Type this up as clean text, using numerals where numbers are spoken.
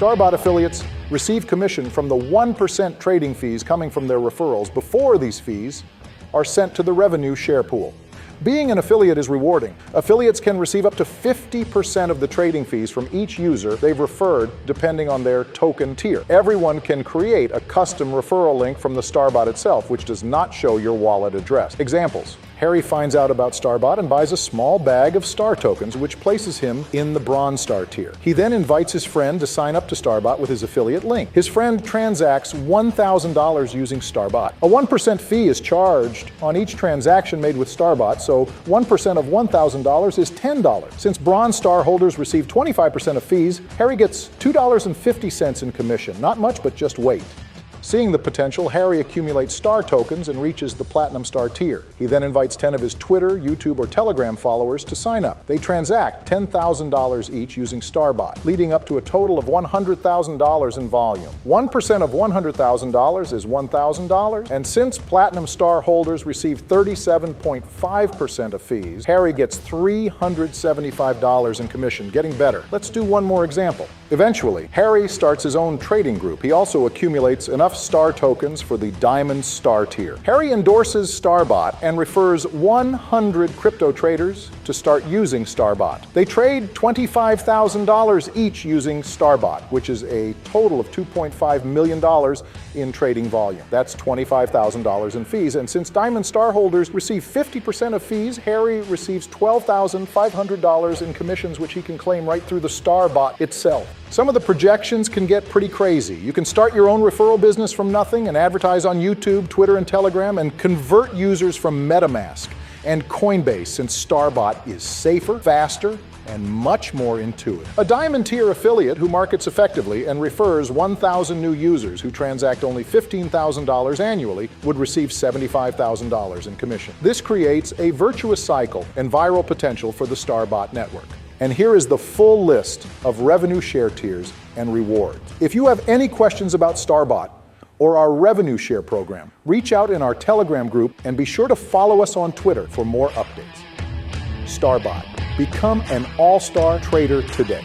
StarBot affiliates receive commission from the 1% trading fees coming from their referrals before these fees are sent to the revenue share pool. Being an affiliate is rewarding. Affiliates can receive up to 50% of the trading fees from each user they've referred, depending on their token tier. Everyone can create a custom referral link from the StarBot itself, which does not show your wallet address. Examples: Harry finds out about StarBot and buys a small bag of star tokens, which places him in the Bronze Star tier. He then invites his friend to sign up to StarBot with his affiliate link. His friend transacts $1,000 using StarBot. A 1% fee is charged on each transaction made with StarBot, so 1% of $1,000 is $10. Since Bronze Star holders receive 25% of fees, Harry gets $2.50 in commission. Not much, but just wait. Seeing the potential, Harry accumulates star tokens and reaches the Platinum Star tier. He then invites 10 of his Twitter, YouTube, or Telegram followers to sign up. They transact $10,000 each using StarBot, leading up to a total of $100,000 in volume. 1% of $100,000 is $1,000, and since Platinum Star holders receive 37.5% of fees, Harry gets $375 in commission, getting better. Let's do one more example. Eventually, Harry starts his own trading group. He also accumulates enough star tokens for the Diamond Star tier. Harry endorses StarBot and refers 100 crypto traders to start using StarBot. They trade $25,000 each using StarBot, which is a total of $2.5 million in trading volume. That's $25,000 in fees, and since Diamond Star holders receive 50% of fees, Harry receives $12,500 in commissions, which he can claim right through the StarBot itself. Some of the projections can get pretty crazy. You can start your own referral business from nothing and advertise on YouTube, Twitter, and Telegram, and convert users from MetaMask and Coinbase, since StarBot is safer, faster, and much more intuitive. A Diamond tier affiliate who markets effectively and refers 1,000 new users who transact only $15,000 annually would receive $75,000 in commission. This creates a virtuous cycle and viral potential for the StarBot network. And here is the full list of revenue share tiers and rewards. If you have any questions about StarBot or our revenue share program, reach out in our Telegram group and be sure to follow us on Twitter for more updates. StarBot. Become an all-star trader today.